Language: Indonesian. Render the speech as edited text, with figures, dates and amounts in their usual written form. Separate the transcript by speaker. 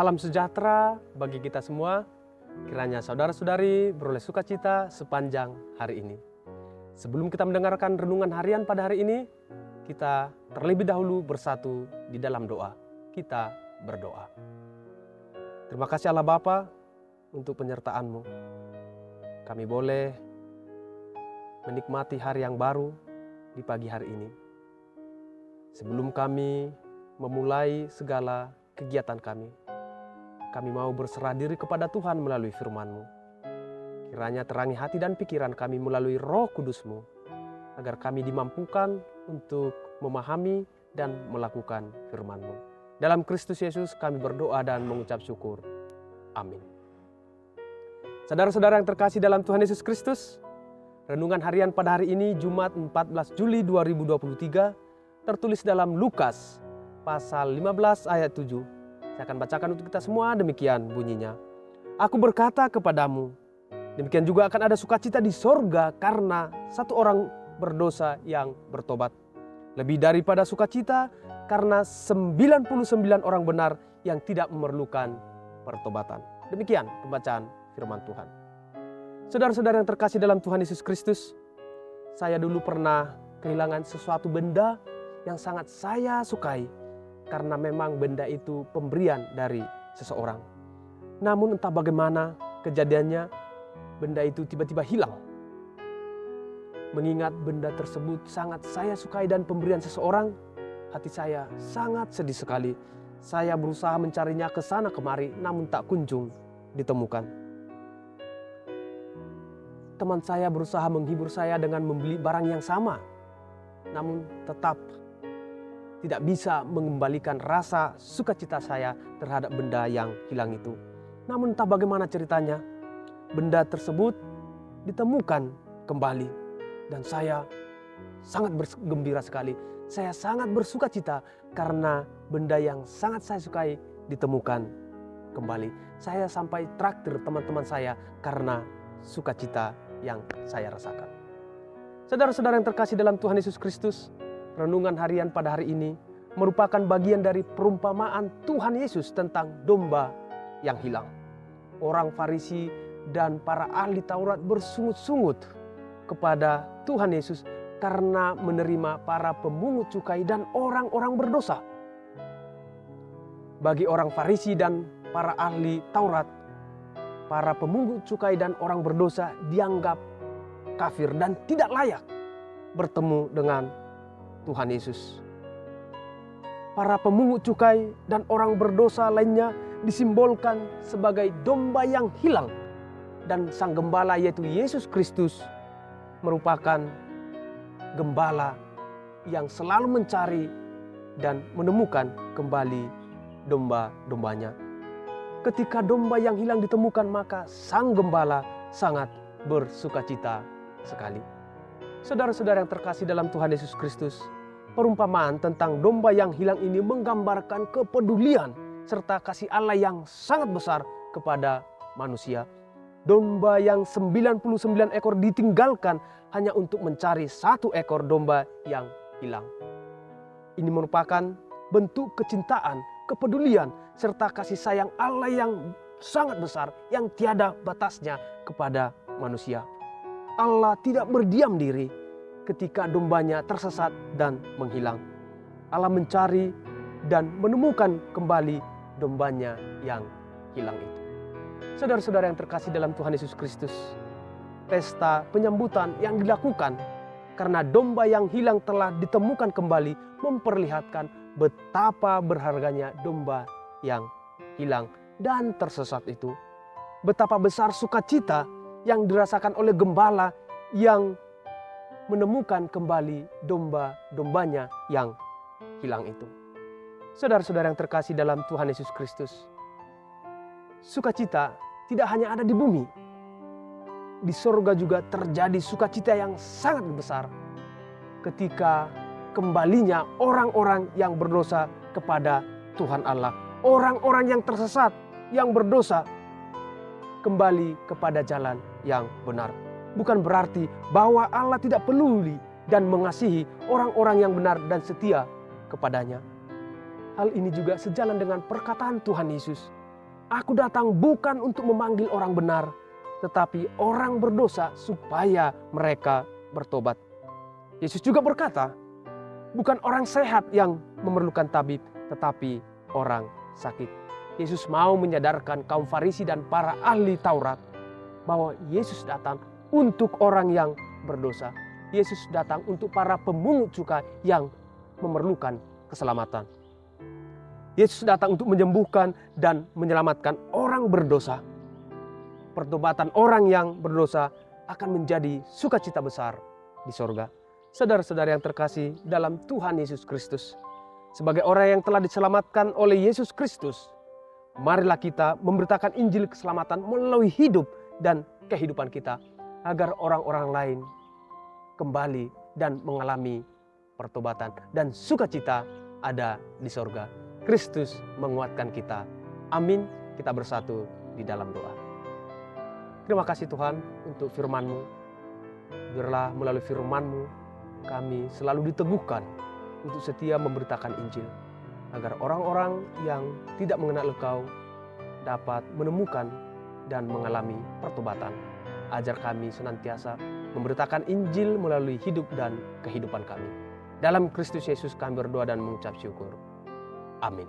Speaker 1: Salam sejahtera bagi kita semua. Kiranya saudara-saudari beroleh sukacita sepanjang hari ini. Sebelum kita mendengarkan renungan harian pada hari ini, kita terlebih dahulu bersatu di dalam doa. Kita berdoa. Terima kasih Allah Bapa untuk penyertaan-Mu. Kami boleh menikmati hari yang baru di pagi hari ini. Sebelum kami memulai segala kegiatan kami mau berserah diri kepada Tuhan melalui firman-Mu. Kiranya terangi hati dan pikiran kami melalui Roh Kudus-Mu, agar kami dimampukan untuk memahami dan melakukan firman-Mu. Dalam Kristus Yesus kami berdoa dan mengucap syukur. Amin. Saudara-saudara yang terkasih dalam Tuhan Yesus Kristus, renungan harian pada hari ini Jumat 14 Juli 2023 tertulis dalam Lukas pasal 15 ayat 7. Saya akan bacakan untuk kita semua, demikian bunyinya. Aku berkata kepadamu, demikian juga akan ada sukacita di sorga karena satu orang berdosa yang bertobat. Lebih daripada sukacita karena 99 orang benar yang tidak memerlukan pertobatan. Demikian pembacaan firman Tuhan. Saudara-saudara yang terkasih dalam Tuhan Yesus Kristus, saya dulu pernah kehilangan sesuatu benda yang sangat saya sukai. Karena memang benda itu pemberian dari seseorang. Namun entah bagaimana kejadiannya, benda itu tiba-tiba hilang. Mengingat benda tersebut sangat saya sukai dan pemberian seseorang, hati saya sangat sedih sekali. Saya berusaha mencarinya ke sana kemari, namun tak kunjung ditemukan. Teman saya berusaha menghibur saya dengan membeli barang yang sama, namun tetap tidak bisa mengembalikan rasa sukacita saya terhadap benda yang hilang itu. Namun entah bagaimana ceritanya, benda tersebut ditemukan kembali. Dan saya sangat bergembira sekali. Saya sangat bersukacita karena benda yang sangat saya sukai ditemukan kembali. Saya sampai traktir teman-teman saya karena sukacita yang saya rasakan. Saudara-saudara yang terkasih dalam Tuhan Yesus Kristus, renungan harian pada hari ini merupakan bagian dari perumpamaan Tuhan Yesus tentang domba yang hilang. Orang Farisi dan para ahli Taurat bersungut-sungut kepada Tuhan Yesus karena menerima para pemungut cukai dan orang-orang berdosa. Bagi orang Farisi dan para ahli Taurat, para pemungut cukai dan orang berdosa dianggap kafir dan tidak layak bertemu dengan Tuhan Yesus. Para pemungut cukai dan orang berdosa lainnya disimbolkan sebagai domba yang hilang, dan sang gembala yaitu Yesus Kristus merupakan gembala yang selalu mencari dan menemukan kembali domba-dombanya. Ketika domba yang hilang ditemukan, maka sang gembala sangat bersukacita sekali. Saudara-saudara yang terkasih dalam Tuhan Yesus Kristus, perumpamaan tentang domba yang hilang ini menggambarkan kepedulian serta kasih Allah yang sangat besar kepada manusia. Domba yang 99 ekor ditinggalkan hanya untuk mencari satu ekor domba yang hilang. Ini merupakan bentuk kecintaan, kepedulian, serta kasih sayang Allah yang sangat besar yang tiada batasnya kepada manusia. Allah tidak berdiam diri ketika dombanya tersesat dan menghilang. Allah mencari dan menemukan kembali dombanya yang hilang itu. Saudara-saudara yang terkasih dalam Tuhan Yesus Kristus, pesta penyambutan yang dilakukan karena domba yang hilang telah ditemukan kembali memperlihatkan betapa berharganya domba yang hilang dan tersesat itu. Betapa besar sukacita yang dirasakan oleh gembala yang menemukan kembali domba-dombanya yang hilang itu. Saudara-saudara yang terkasih dalam Tuhan Yesus Kristus, sukacita tidak hanya ada di bumi. Di sorga juga terjadi sukacita yang sangat besar ketika kembalinya orang-orang yang berdosa kepada Tuhan Allah. Orang-orang yang tersesat, yang berdosa, kembali kepada jalan yang benar. Bukan berarti bahwa Allah tidak peduli dan mengasihi orang-orang yang benar dan setia kepadanya. Hal ini juga sejalan dengan perkataan Tuhan Yesus Aku datang bukan untuk memanggil orang benar, tetapi orang berdosa supaya mereka bertobat. Yesus juga berkata, bukan orang sehat yang memerlukan tabib, tetapi orang sakit. Yesus mau menyadarkan kaum Farisi dan para ahli Taurat bahwa Yesus datang untuk orang yang berdosa. Yesus datang untuk para pemungut cukai yang memerlukan keselamatan. Yesus datang untuk menyembuhkan dan menyelamatkan orang berdosa. Pertobatan orang yang berdosa akan menjadi sukacita besar di sorga. Saudara-saudara yang terkasih dalam Tuhan Yesus Kristus, sebagai orang yang telah diselamatkan oleh Yesus Kristus, marilah kita memberitakan Injil keselamatan melalui hidup dan kehidupan kita, agar orang-orang lain kembali dan mengalami pertobatan dan sukacita ada di sorga. Kristus menguatkan kita. Amin. Kita bersatu di dalam doa. Terima kasih Tuhan untuk firman-Mu. Biarlah melalui firman-Mu kami selalu diteguhkan untuk setia memberitakan Injil, agar orang-orang yang tidak mengenal Engkau dapat menemukan dan mengalami pertobatan. Ajar kami senantiasa memberitakan Injil melalui hidup dan kehidupan kami. Dalam Kristus Yesus kami berdoa dan mengucap syukur. Amin.